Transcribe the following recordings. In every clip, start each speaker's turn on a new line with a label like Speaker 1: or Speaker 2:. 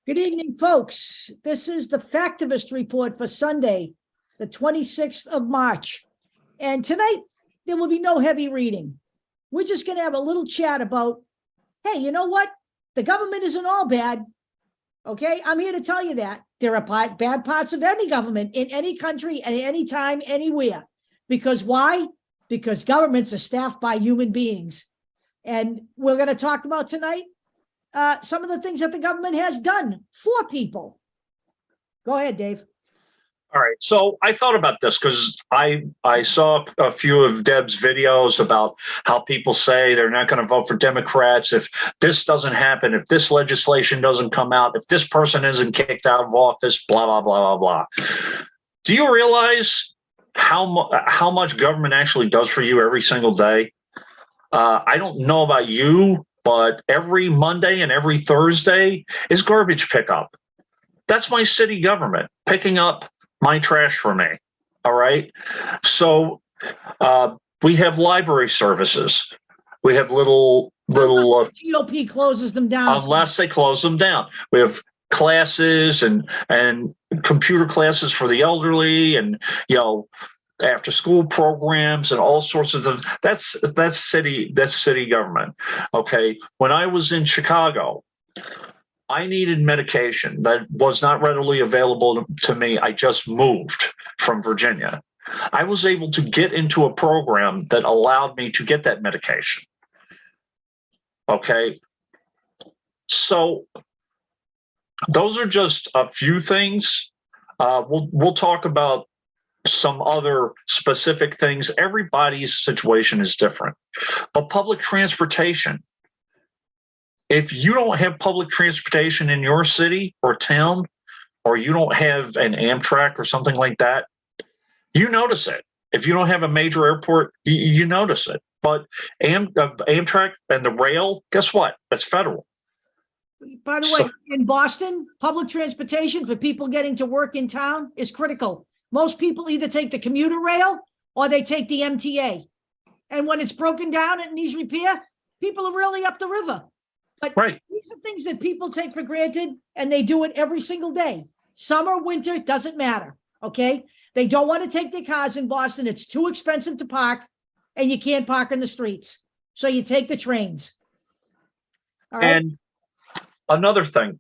Speaker 1: Good evening, folks. This is the Factivist report for Sunday, the 26th of March. And tonight, there will be no heavy reading. We're just going to have a little chat about, hey, you know what? The government isn't all bad. Okay, I'm here to tell you that. There are bad parts of any government in any country at any time, anywhere. Because why? Because governments are staffed by human beings. And we're going to talk about tonight some of the things that the government has done for people. Go ahead, Dave.
Speaker 2: All right. So I thought about this because I saw a few of Deb's videos about how people say they're not going to vote for Democrats if this doesn't happen, if this legislation doesn't come out, if this person isn't kicked out of office, blah, blah, blah, blah, blah. Do you realize how much government actually does for you every single day? I don't know about you, but every Monday and every Thursday is garbage pickup. That's my city government picking up my trash for me. All right. So we have library services. We have little
Speaker 1: GOP closes them down.
Speaker 2: Unless they close them down. We have classes and computer classes for the elderly, and after school programs and all sorts of them. That's city government. Okay. When I was in Chicago, I needed medication that was not readily available to me. I just moved from Virginia. I was able to get into a program that allowed me to get that medication. Okay. So those are just a few things. We'll talk about some other specific things. Everybody's situation is different. But public transportation, if you don't have public transportation in your city or town, or you don't have an Amtrak or something like that, you notice it. If you don't have a major airport, you notice it. But Amtrak and the rail, guess what? That's federal.
Speaker 1: By the way, in Boston, public transportation for people getting to work in town is critical. Most people either take the commuter rail or they take the MTA. And when it's broken down and needs repair, people are really up the river. But
Speaker 2: right.
Speaker 1: These are things that people take for granted, and they do it every single day. Summer, winter, doesn't matter, okay? They don't want to take their cars in Boston. It's too expensive to park, and you can't park in the streets. So you take the trains.
Speaker 2: All right? And another thing,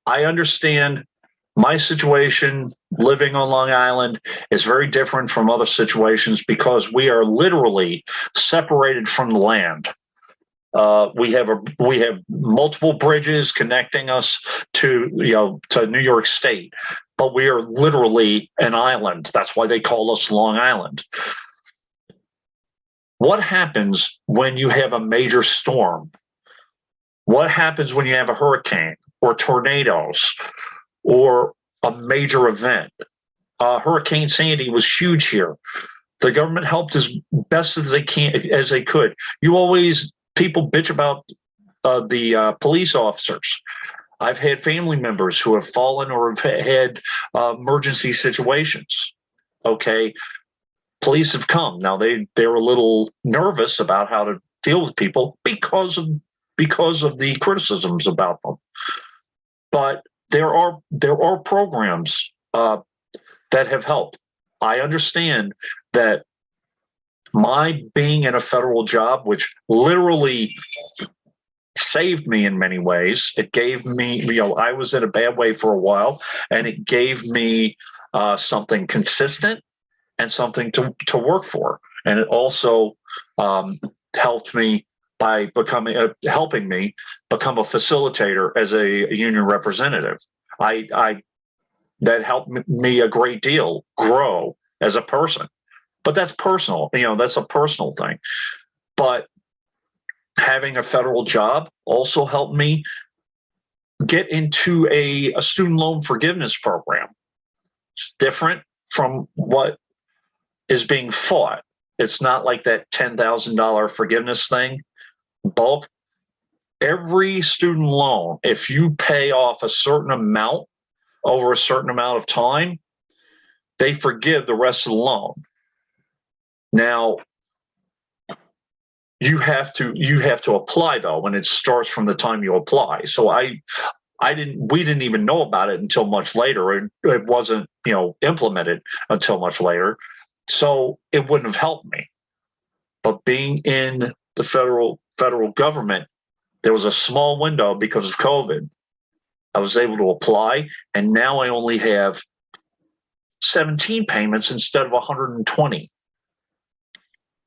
Speaker 2: I understand my situation living on Long Island is very different from other situations because we are literally separated from the land. We have multiple bridges connecting us to New York State, but we are literally an island. That's why they call us Long Island. What happens when you have a major storm? What happens when you have a hurricane or tornadoes or a major event? Hurricane Sandy was huge here. The government helped as best as they could. People bitch about the police officers. I've had family members who have fallen or have had emergency situations. Okay, police have come. Now they're a little nervous about how to deal with people because of the criticisms about them. But there are programs that have helped. I understand that my being in a federal job, which literally saved me in many ways, it gave me, I was in a bad way for a while, and it gave me something consistent and something to work for. And it also helped me by helping me become a facilitator as a union representative. That helped me a great deal grow as a person. But that's personal, that's a personal thing. But having a federal job also helped me get into a student loan forgiveness program. It's different from what is being fought. It's not like that $10,000 forgiveness thing, bulk. Every student loan, if you pay off a certain amount over a certain amount of time, they forgive the rest of the loan. Now, you have to apply though, and it starts from the time you apply. So I we didn't even know about it until much later. It wasn't, implemented until much later. So it wouldn't have helped me. But being in the federal government, there was a small window because of COVID. I was able to apply, and now I only have 17 payments instead of 120.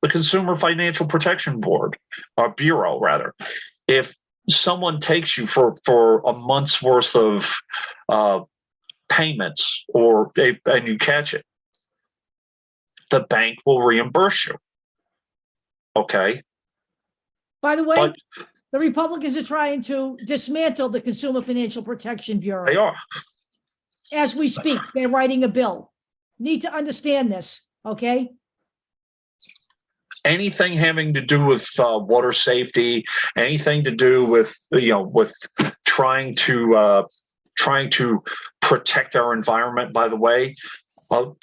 Speaker 2: The Consumer Financial Protection Board, or Bureau rather, if someone takes you for a month's worth of payments, and you catch it, the bank will reimburse you. Okay.
Speaker 1: By the way,
Speaker 2: But
Speaker 1: the Republicans are trying to dismantle the Consumer Financial Protection Bureau.
Speaker 2: they are.
Speaker 1: As we speak, they're writing a bill. Need to understand this, okay?
Speaker 2: Anything having to do with water safety, anything to do with with trying to protect our environment. By the way,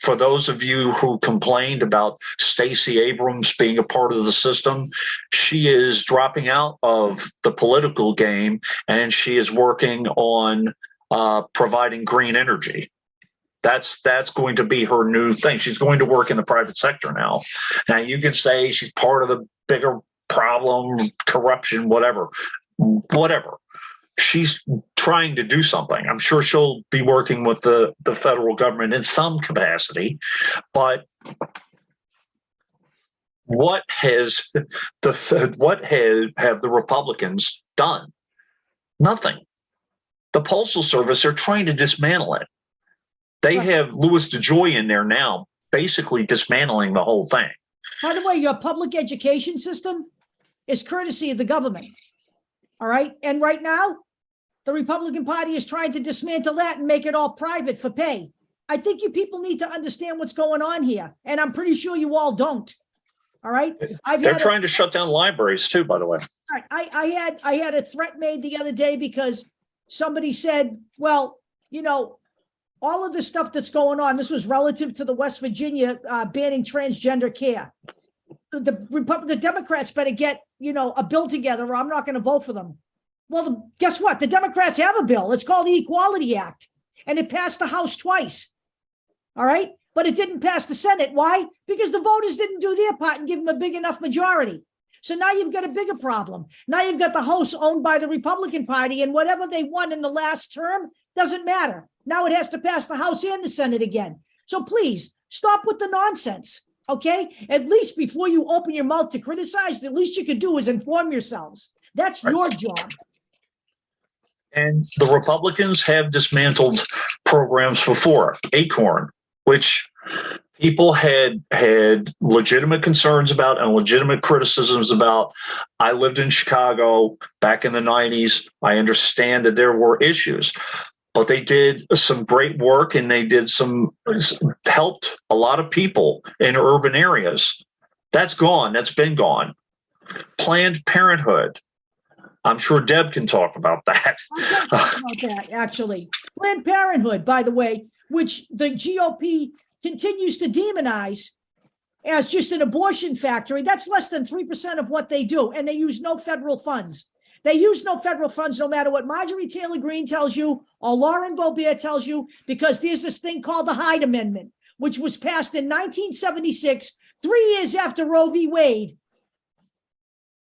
Speaker 2: for those of you who complained about Stacey Abrams being a part of the system, she is dropping out of the political game, and she is working on providing green energy. That's going to be her new thing. She's going to work in the private sector now. Now, you can say she's part of the bigger problem, corruption, whatever. She's trying to do something. I'm sure she'll be working with the federal government in some capacity. But what have the Republicans done? Nothing. The Postal Service, they're trying to dismantle it. They have Louis DeJoy in there now, basically dismantling the whole thing.
Speaker 1: By the way, your public education system is courtesy of the government. All right. And right now, the Republican Party is trying to dismantle that and make it all private for pay. I think you people need to understand what's going on here. And I'm pretty sure you all don't. All right.
Speaker 2: They're trying to shut down libraries too, by the way.
Speaker 1: All right. I had a threat made the other day because somebody said, well, all of the stuff that's going on, this was relative to the West Virginia banning transgender care. The Democrats better get, a bill together or I'm not going to vote for them. Well, guess what? The Democrats have a bill. It's called the Equality Act, and it passed the House twice. All right. But it didn't pass the Senate. Why? Because the voters didn't do their part and give them a big enough majority. So now you've got a bigger problem. Now you've got the House owned by the Republican Party, and whatever they won in the last term doesn't matter. Now it has to pass the House and the Senate again. So please stop with the nonsense, okay? At least before you open your mouth to criticize, the least you can do is inform yourselves. That's your job.
Speaker 2: And the Republicans have dismantled programs before, Acorn, which people had legitimate concerns about and legitimate criticisms about. I lived in Chicago back in the 90s. I understand that there were issues, but they did some great work, and they helped a lot of people in urban areas. That's gone. That's been gone. Planned Parenthood. I'm sure Deb can talk about that.
Speaker 1: I can talk about that, actually. Planned Parenthood, by the way, which the GOP continues to demonize as just an abortion factory. That's less than 3% of what they do, and they use no federal funds. They use no federal funds no matter what Marjorie Taylor Greene tells you or Lauren Boebert tells you, because there's this thing called the Hyde Amendment, which was passed in 1976, 3 years after Roe v. Wade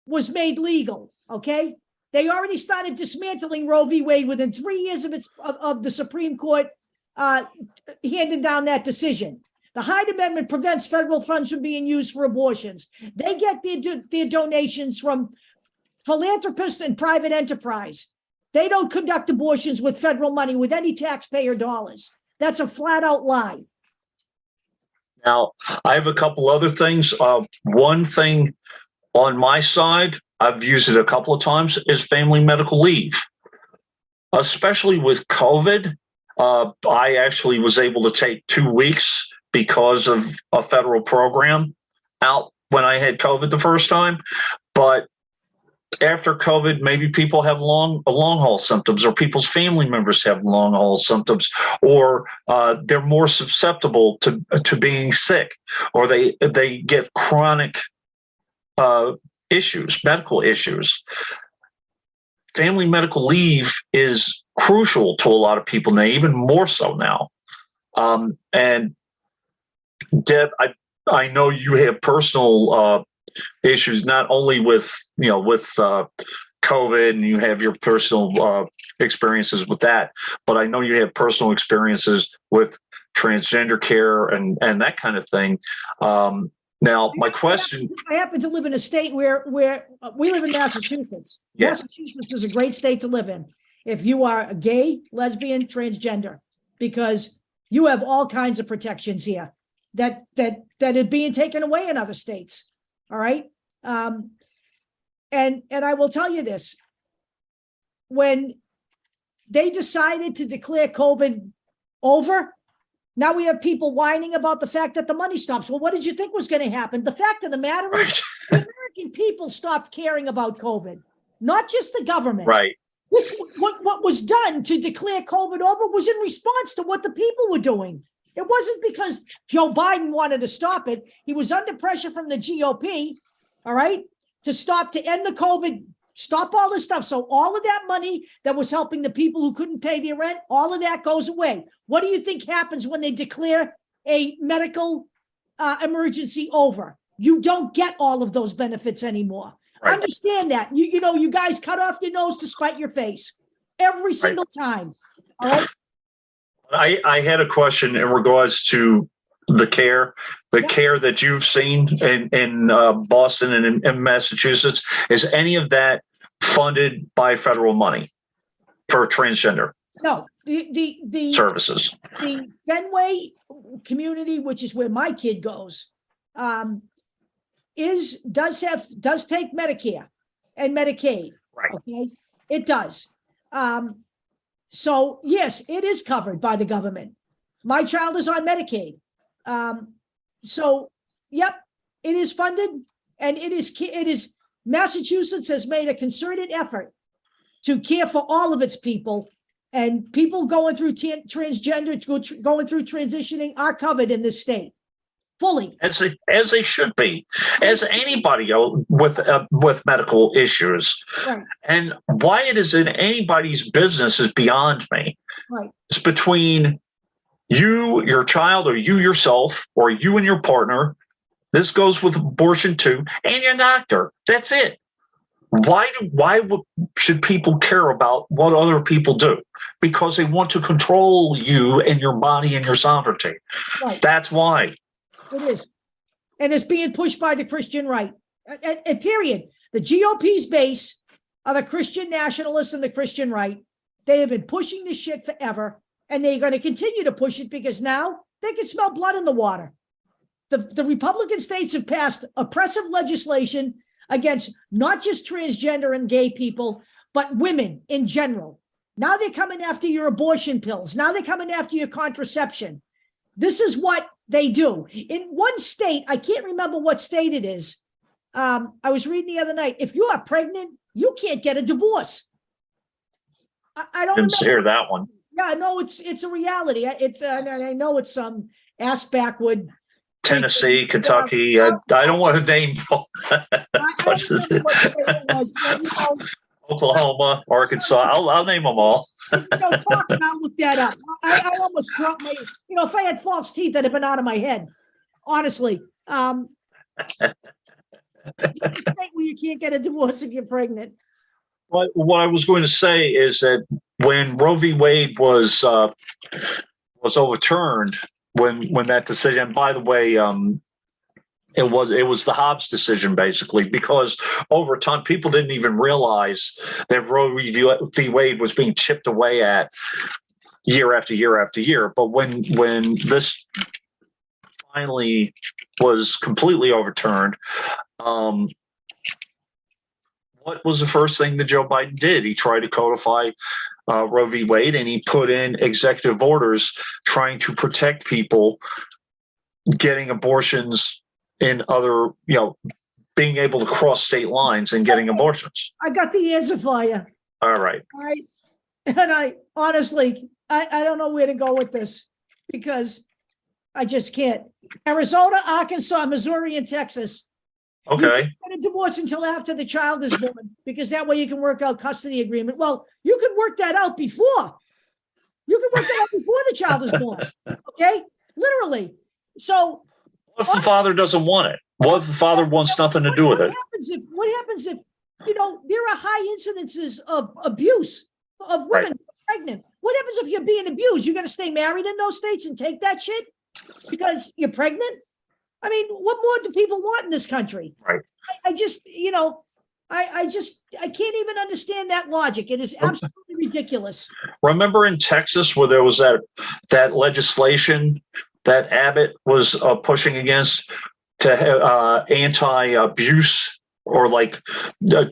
Speaker 1: was made legal, okay? They already started dismantling Roe v. Wade within 3 years of the Supreme Court handing down that decision. The Hyde Amendment prevents federal funds from being used for abortions. They get their donations from philanthropists and private enterprise. They don't conduct abortions with federal money, with any taxpayer dollars. That's a flat out lie.
Speaker 2: Now, I have a couple other things. One thing on my side, I've used it a couple of times, is family medical leave. Especially with COVID, I actually was able to take 2 weeks because of a federal program out when I had COVID the first time. But after COVID, maybe people have long haul symptoms, or people's family members have long haul symptoms, or they're more susceptible to being sick, or they get chronic issues, medical issues. family medical leave is crucial to a lot of people now, even more so now. And Deb, I know you have personal issues, not only with COVID, and you have your personal experiences with that, but I know you have personal experiences with transgender care and that kind of thing. Now, my question:
Speaker 1: I happen to live in a state where we live in Massachusetts.
Speaker 2: Yeah.
Speaker 1: Massachusetts is a great state to live in if you are a gay, lesbian, transgender, because you have all kinds of protections here that are being taken away in other states. All right. And I will tell you this: when they decided to declare COVID over, now we have people whining about the fact that the money stops. Well, what did you think was going to happen? The fact of the matter is, the American people stopped caring about COVID, not just the government.
Speaker 2: Right.
Speaker 1: What was done to declare COVID over was in response to what the people were doing. It wasn't because Joe Biden wanted to stop it. He was under pressure from the GOP, all right, to end the COVID, stop all this stuff. So all of that money that was helping the people who couldn't pay their rent, all of that goes away. What do you think happens when they declare a medical emergency over? You don't get all of those benefits anymore. Right. Understand that. You guys cut off your nose to spite your face every single time. All right.
Speaker 2: I had a question in regards to the care that you've seen in Boston and in Massachusetts. Is any of that funded by federal money for transgender?
Speaker 1: No, the
Speaker 2: services.
Speaker 1: The Fenway community, which is where my kid goes, does take Medicare and Medicaid.
Speaker 2: Right.
Speaker 1: Okay, it does. So yes, it is covered by the government. My child is on Medicaid. So yep, it is funded, and it is Massachusetts has made a concerted effort to care for all of its people, and people going through transgender, going through transitioning are covered in this state fully,
Speaker 2: as they should be, as anybody with medical issues.
Speaker 1: Right.
Speaker 2: And why it is in anybody's business is beyond me.
Speaker 1: Right.
Speaker 2: It's between you, your child, or you yourself, or you and your partner. This goes with abortion too, and your doctor. That's it. Why should people care about what other people do? Because they want to control you and your body and your sovereignty. Right. That's why.
Speaker 1: It is. And it's being pushed by the Christian right. And period. The GOP's base are the Christian nationalists and the Christian right. They have been pushing this shit forever, and they're going to continue to push it because now they can smell blood in the water. The Republican states have passed oppressive legislation against not just transgender and gay people, but women in general. Now they're coming after your abortion pills. Now they're coming after your contraception. This is what they do. In one state, I can't remember what state it is. I was reading the other night. If you are pregnant, you can't get a divorce. I don't
Speaker 2: didn't hear that one.
Speaker 1: Yeah, no, it's a reality. I know it's some ass backward.
Speaker 2: Tennessee, Kentucky. I don't want to name. Oklahoma, Arkansas. I'll name them all.
Speaker 1: Talk and I'll look that up. I almost dropped my. If I had false teeth, that'd have been out of my head. Honestly, where you can't get a divorce if you're pregnant.
Speaker 2: What I was going to say is that when Roe v. Wade was overturned, when that decision, and by the way, it was the Hobbs decision basically, because over time people didn't even realize that Roe v. Wade was being chipped away at year after year after year. But when this finally was completely overturned, what was the first thing that Joe Biden did? He tried to codify Roe v. Wade, and he put in executive orders trying to protect people getting abortions in other, being able to cross state lines and getting abortions.
Speaker 1: I got the answer for you.
Speaker 2: All right.
Speaker 1: And I honestly, I don't know where to go with this because I just can't. Arizona, Arkansas, Missouri, and Texas
Speaker 2: Okay.
Speaker 1: You can't get a divorce until after the child is born, because that way you can work out custody agreement. Well, you can work that out before. You can work that out before the child is born. Okay, literally. So,
Speaker 2: What if the father doesn't want it? What if the father wants nothing to do with it?
Speaker 1: What happens if there are high incidences of abuse of women pregnant? What happens if you're being abused? You're going to stay married in those states and take that shit because you're pregnant? I mean, what more do people want in this country?
Speaker 2: Right.
Speaker 1: I just, I can't even understand that logic. It is absolutely ridiculous.
Speaker 2: Remember in Texas where there was that legislation that Abbott was pushing against to anti-abuse, or like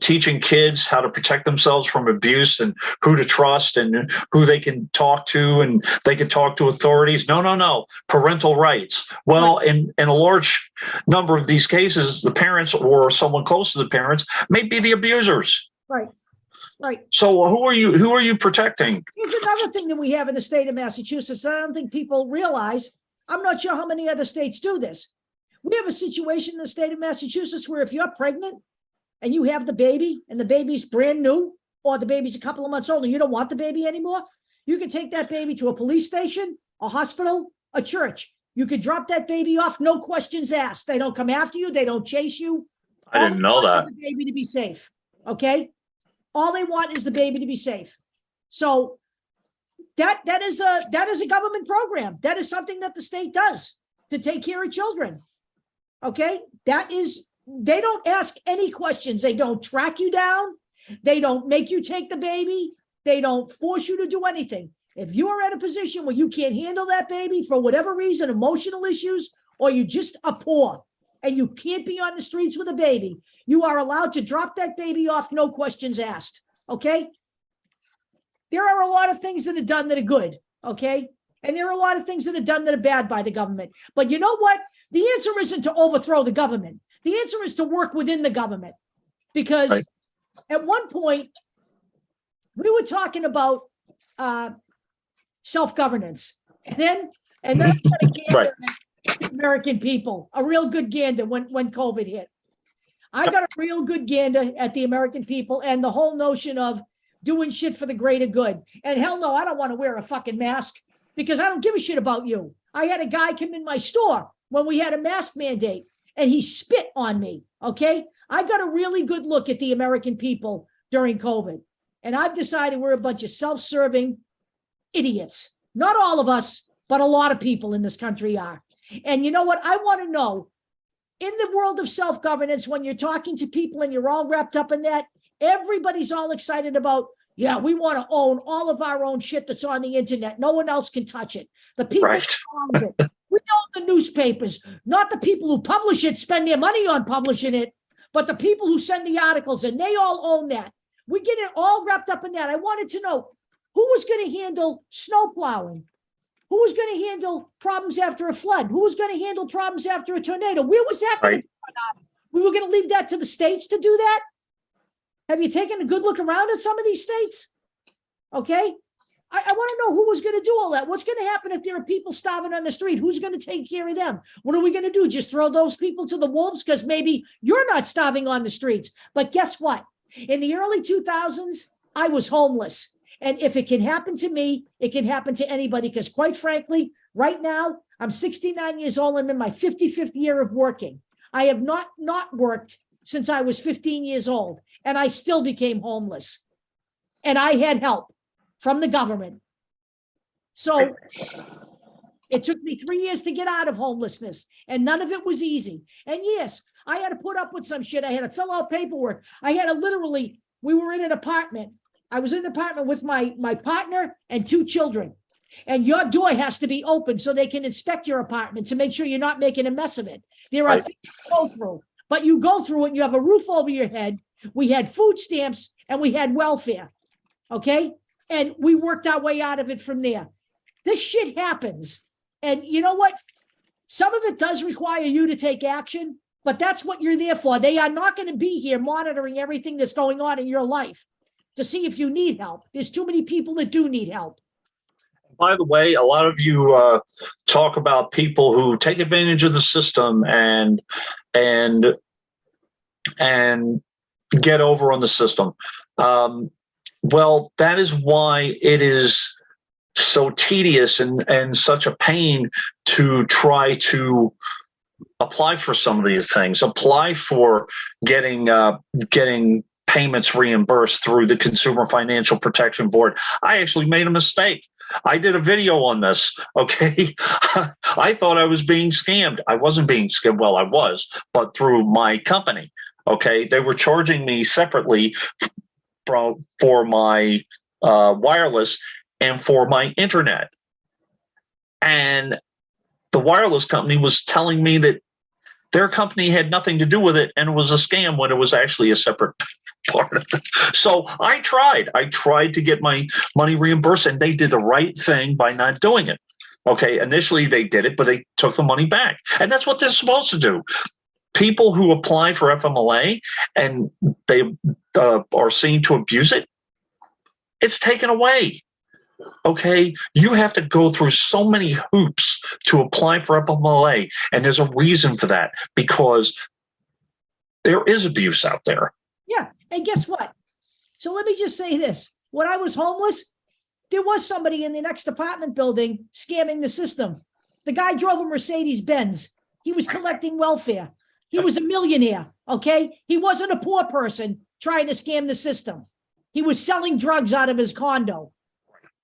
Speaker 2: teaching kids how to protect themselves from abuse and who to trust and who they can talk to, and they can talk to authorities. No. Parental rights. Well, in a large number of these cases, the parents or someone close to the parents may be the abusers.
Speaker 1: Right.
Speaker 2: So who are you protecting?
Speaker 1: Here's another thing that we have in the state of Massachusetts. I don't think people realize. I'm not sure how many other states do this. We have a situation in the state of Massachusetts where if you're pregnant and you have the baby and the baby's brand new, or the baby's a couple of months old and you don't want the baby anymore, you can take that baby to a police station, a hospital, a church. You can drop that baby off, no questions asked. They don't come after you. They don't chase you.
Speaker 2: I didn't know that.
Speaker 1: The baby to be safe. Okay. All they want is the baby to be safe. So that is a government program. That is something that the state does to take care of children. Okay. They don't ask any questions. They don't track you down. They don't make you take the baby. They don't force you to do anything. If you are at a position where you can't handle that baby for whatever reason, emotional issues, or you just are poor and you can't be on the streets with a baby, you are allowed to drop that baby off, no questions asked. Okay. There are a lot of things that are done that are good. Okay. And there are a lot of things that are done that are bad by the government. But you know what? The answer isn't to overthrow the government. The answer is to work within the government, because at one point we were talking about self-governance, and then I'm going to gander at the American people, a real good gander when COVID hit. I got a real good gander at the American people and the whole notion of doing shit for the greater good. And hell no, I don't want to wear a fucking mask because I don't give a shit about you. I had a guy come in my store when we had a mask mandate and he spit on me. Okay. I got a really good look at the American people during COVID. And I've decided we're a bunch of self-serving idiots. Not all of us, but a lot of people in this country are. And you know what? I want to know, in the world of self-governance, when you're talking to people and you're all wrapped up in that, everybody's all excited about, yeah, we want to own all of our own shit that's on the internet. No one else can touch it. The people own it. We own the newspapers, not the people who publish it, spend their money on publishing it, but the people who send the articles, and they all own that. We get it all wrapped up in that. I wanted to know who was going to handle snow plowing, who was going to handle problems after a flood, who was going to handle problems after a tornado. Where was that going to be? We were going to leave that to the states to do that. Have you taken a good look around at some of these states? Okay. I want to know who was going to do all that. What's going to happen if there are people starving on the street? Who's going to take care of them? What are we going to do? Just throw those people to the wolves? Because maybe you're not starving on the streets. But guess what? In the early 2000s, I was homeless. And if it can happen to me, it can happen to anybody. Because quite frankly, right now, I'm 69 years old. I'm in my 55th year of working. I have not worked since I was 15 years old. And I still became homeless. And I had help from the government. So it took me 3 years to get out of homelessness, and none of it was easy. And yes, I had to put up with some shit. I had to fill out paperwork. I had to we were in an apartment. I was in an apartment with my partner and 2 children. And your door has to be open so they can inspect your apartment to make sure you're not making a mess of it. There are things to go through, but you go through it and you have a roof over your head. We had food stamps and we had welfare. Okay. And we worked our way out of it from there. This shit happens. And you know what? Some of it does require you to take action, but that's what you're there for. They are not going to be here monitoring everything that's going on in your life to see if you need help. There's too many people that do need help.
Speaker 2: By the way, a lot of you talk about people who take advantage of the system and and get over on the system. Well, that is why it is so tedious and such a pain to try to apply for some of these things, apply for getting payments reimbursed through the Consumer Financial Protection Board. I actually made a mistake. I did a video on this. Okay. I thought I was being scammed. I wasn't being scammed. Well, I was, but through my company. Okay. They were charging me separately for my wireless and for my internet. And the wireless company was telling me that their company had nothing to do with it and it was a scam when it was actually a separate part of it. So I tried to get my money reimbursed, and they did the right thing by not doing it. Okay, initially they did it, but they took the money back. And that's what they're supposed to do. People who apply for FMLA and they are seen to abuse it, it's taken away. Okay, you have to go through so many hoops to apply for FMLA, and there's a reason for that, because there is abuse out there.
Speaker 1: Yeah, and guess what? So let me just say this. When I was homeless, there was somebody in the next apartment building scamming the system. The guy drove a Mercedes-Benz. He was collecting welfare. He was a millionaire, okay? He wasn't a poor person trying to scam the system. He was selling drugs out of his condo.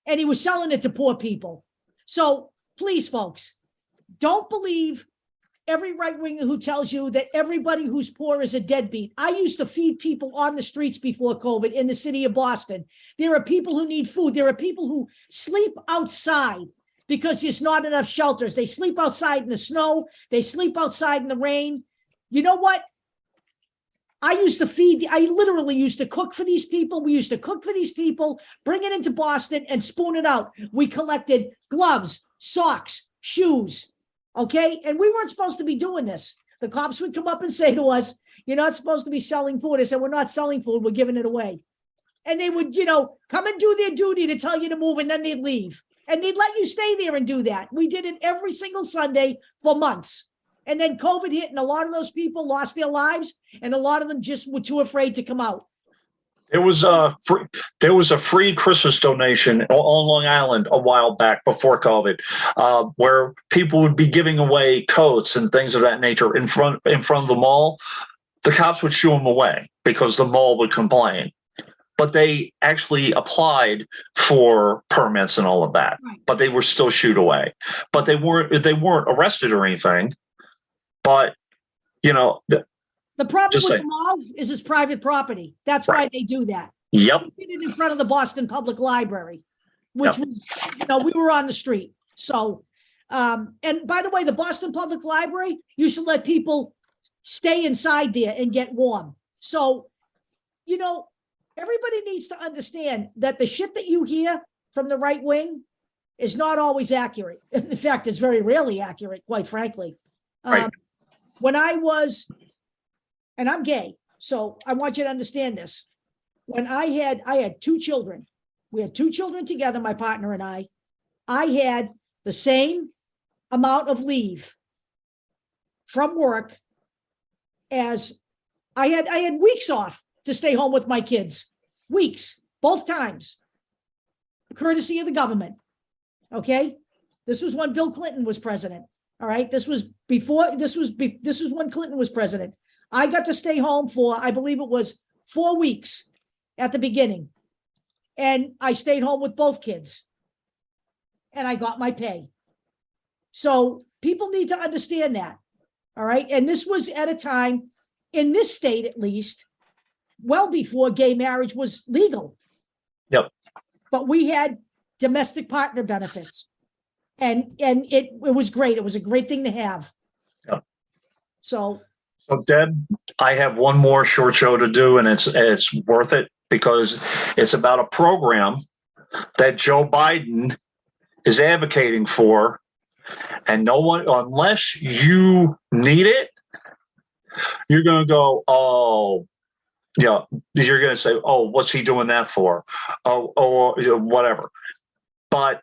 Speaker 1: And he was selling it to poor people. So please, folks, don't believe every right-winger who tells you that everybody who's poor is a deadbeat. I used to feed people on the streets before COVID in the city of Boston. There are people who need food. There are people who sleep outside because there's not enough shelters. They sleep outside in the snow. They sleep outside in the rain. You know what? I literally used to cook for these people. We used to cook for these people, bring it into Boston and spoon it out. We collected gloves, socks, shoes, okay? And we weren't supposed to be doing this. The cops would come up and say to us, you're not supposed to be selling food. I said, we're not selling food, we're giving it away. And they would, come and do their duty to tell you to move, and then they'd leave. And they'd let you stay there and do that. We did it every single Sunday for months. And then COVID hit, and a lot of those people lost their lives, and a lot of them just were too afraid to come out.
Speaker 2: There was a free Christmas donation on Long Island a while back before COVID, where people would be giving away coats and things of that nature in front of the mall. The cops would shoo them away because the mall would complain. But they actually applied for permits and all of that, right. But they were still shooed away. But they weren't arrested or anything. But, the
Speaker 1: problem with the mall is it's private property. That's right. Why they do that.
Speaker 2: Yep.
Speaker 1: We did it in front of the Boston Public Library, which was, we were on the street. So, and by the way, the Boston Public Library used to let people stay inside there and get warm. So, everybody needs to understand that the shit that you hear from the right wing is not always accurate. In fact, it's very rarely accurate, quite frankly.
Speaker 2: Right.
Speaker 1: When I was, and I'm gay, so I want you to understand this. When I had two children. We had two children together, my partner and I. I had the same amount of leave from work as I had weeks off to stay home with my kids. Weeks, both times. Courtesy of the government. Okay? This was when Bill Clinton was president. All right. This was when Clinton was president. I got to stay home for, I believe it was 4 weeks at the beginning. And I stayed home with both kids. And I got my pay. So people need to understand that. All right. And this was at a time, in this state at least, well before gay marriage was legal.
Speaker 2: Yep.
Speaker 1: But we had domestic partner benefits. And it was great. It was a great thing to have.
Speaker 2: Yeah.
Speaker 1: So,
Speaker 2: Deb, I have one more short show to do, and it's worth it because it's about a program that Joe Biden is advocating for, and no one, unless you need it, you're going to go, oh, yeah, you're going to say, oh, what's he doing that for? Oh, whatever. But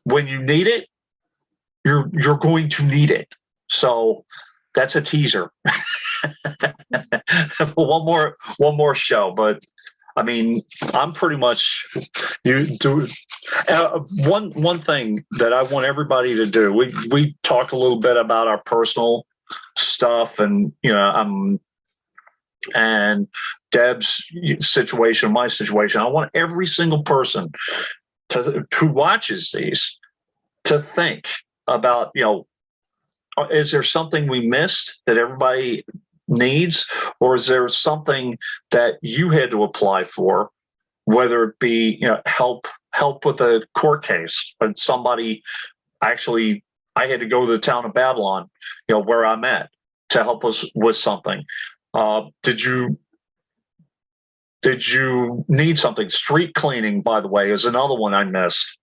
Speaker 2: when you need it, you're going to need it. So that's a teaser. one more show, but I mean, I'm pretty much you do. One thing that I want everybody to do. We talked a little bit about our personal stuff, and and Deb's situation, my situation. I want every single person who watches these to think about, is there something we missed that everybody needs, or is there something that you had to apply for, whether it be help with a court case, but somebody actually, I had to go to the town of Babylon, where I'm at, to help us with something. Did you need something? Street cleaning, by the way, is another one I missed.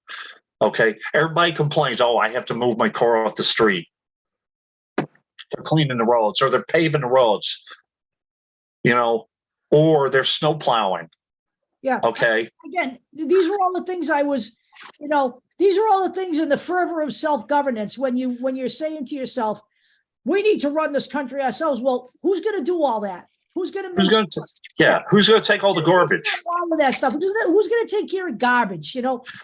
Speaker 2: Okay, everybody complains, I have to move my car off the street. They're cleaning the roads, or they're paving the roads, or they're snow plowing.
Speaker 1: Yeah.
Speaker 2: Okay.
Speaker 1: Again, these were all the things I was, these are all the things in the fervor of self-governance. When you're saying to yourself, we need to run this country ourselves. Well, who's going to do all that? Who's going to take all the garbage? All of that stuff. Who's going to take care of garbage?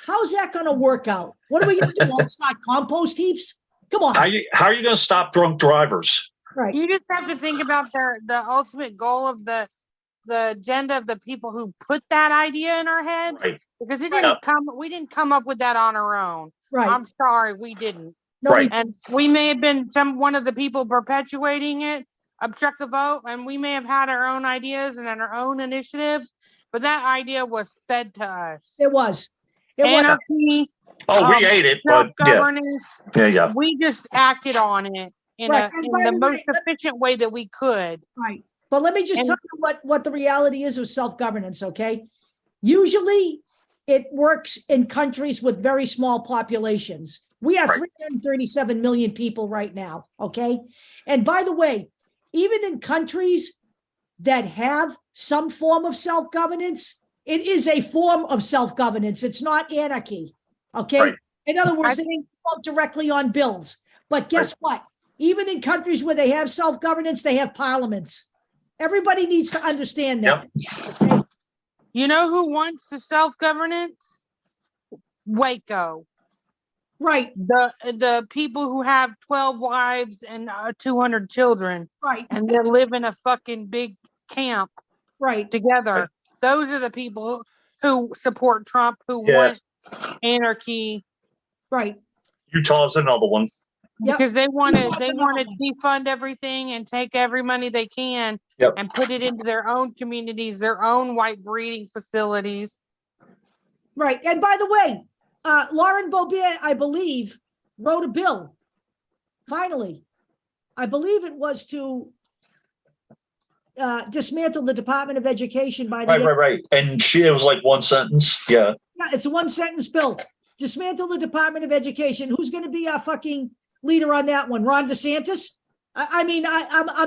Speaker 1: How's that going to work out? What are we going to do? Let's not compost heaps? Come on.
Speaker 2: How are you going to stop drunk drivers?
Speaker 1: Right.
Speaker 3: You just have to think about the ultimate goal of the agenda of the people who put that idea in our head.
Speaker 2: Right.
Speaker 3: Because we didn't come up with that on our own.
Speaker 1: Right.
Speaker 3: I'm sorry, we didn't.
Speaker 1: No,
Speaker 2: Right.
Speaker 3: And we may have been one of the people perpetuating it, obstruct the vote, and we may have had our own ideas and our own initiatives, but that idea was fed to us.
Speaker 1: It was.
Speaker 3: Anarchy.
Speaker 2: We ate it, but
Speaker 3: governance.
Speaker 2: Yeah.
Speaker 3: We just acted on it in
Speaker 1: Right.
Speaker 3: the most efficient way that we could.
Speaker 1: Right. But let me just tell you what the reality is of self-governance, okay? Usually it works in countries with very small populations. We have 337 million people right now, okay? And by the way, even in countries that have some form of self-governance, it is a form of self-governance. It's not anarchy, okay?
Speaker 2: Right.
Speaker 1: In other words, they don't vote directly on bills. But guess what? Even in countries where they have self-governance, they have parliaments. Everybody needs to understand that.
Speaker 2: Yep.
Speaker 1: Okay?
Speaker 3: You know who wants the self-governance? Waco.
Speaker 1: Right.
Speaker 3: The people who have 12 wives and 200 children.
Speaker 1: Right.
Speaker 3: And they live in a fucking big camp.
Speaker 1: Right.
Speaker 3: Together.
Speaker 2: Right.
Speaker 3: Those are the people who support Trump, who want anarchy.
Speaker 1: Right.
Speaker 2: Utah's another one.
Speaker 3: Because they want to defund everything and take every money they can and put it into their own communities, their own white breeding facilities.
Speaker 1: Right. And by the way, Lauren Boebert, I believe, wrote a bill. Finally, I believe it was to dismantle the Department of Education by the
Speaker 2: Right. And it was like one sentence. Yeah.
Speaker 1: Yeah, it's a one sentence bill. Dismantle the Department of Education. Who's going to be our fucking leader on that one? Ron DeSantis? I'm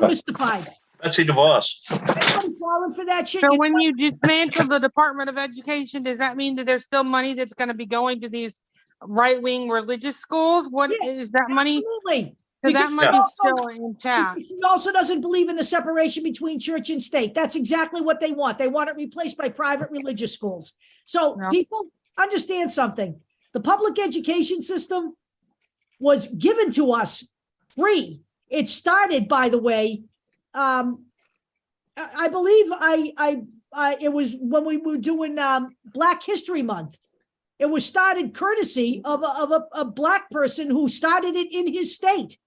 Speaker 1: mystified.
Speaker 2: Betsy DeVos.
Speaker 1: Anybody falling for that shit?
Speaker 3: So when you dismantle the Department of Education, does that mean that there's still money that's going to be going to these right-wing religious schools? What is that money?
Speaker 1: Absolutely.
Speaker 3: So that money is
Speaker 1: also,
Speaker 3: still intact.
Speaker 1: He also doesn't believe in the separation between church and state. That's exactly what they want. They want it replaced by private religious schools. So people understand something. The public education system was given to us free. It started, by the way, I believe it was when we were doing Black History Month. It was started courtesy of a Black person who started it in his state,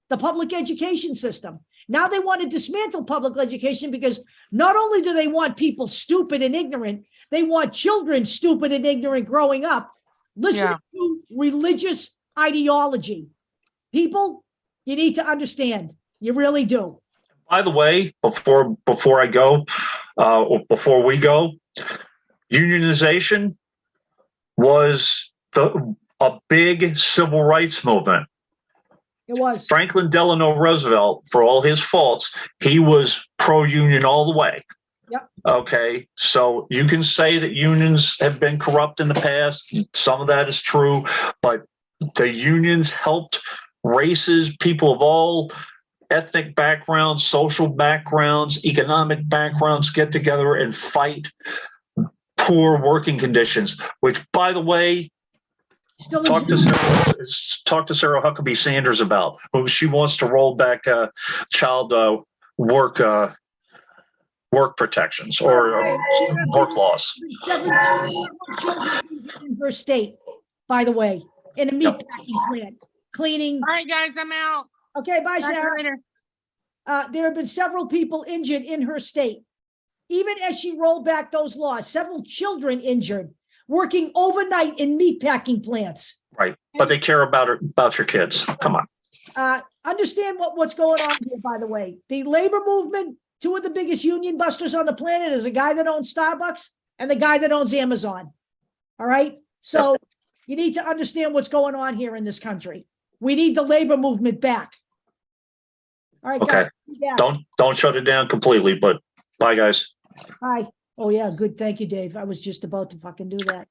Speaker 1: the public education system. Now they want to dismantle public education because not only do they want people stupid and ignorant, they want children stupid and ignorant growing up, listening to religious ideology. People, you need to understand. You really do.
Speaker 2: By the way, before I go, before we go, unionization was a big civil rights movement.
Speaker 1: It was.
Speaker 2: Franklin Delano Roosevelt, for all his faults, he was pro-union all the way.
Speaker 1: Yep.
Speaker 2: Okay, so you can say that unions have been corrupt in the past. Some of that is true, but the unions helped races, people of all ethnic backgrounds, social backgrounds, economic backgrounds get together and fight poor working conditions, which, by the way,
Speaker 1: Still
Speaker 2: talk to Sarah Huckabee Sanders about. She wants to roll back child work protections or work laws.
Speaker 1: Several children in her state, by the way, in a meat packing plant, cleaning.
Speaker 3: All right, guys, I'm out.
Speaker 1: Okay, bye,
Speaker 3: Talk to you
Speaker 1: Sarah.
Speaker 3: later.
Speaker 1: There have been several people injured in her state. Even as she rolled back those laws, several children injured working overnight in meat packing plants.
Speaker 2: Right, but they care about your kids. Come on.
Speaker 1: Understand what's going on here, by the way. The labor movement, two of the biggest union busters on the planet is a guy that owns Starbucks and the guy that owns Amazon. All right? So you need to understand what's going on here in this country. We need the labor movement back. All right,
Speaker 2: Okay.
Speaker 1: guys. Yeah.
Speaker 2: Don't shut it down completely, but bye, guys.
Speaker 1: Hi. Oh, yeah. Good. Thank you, Dave. I was just about to fucking do that.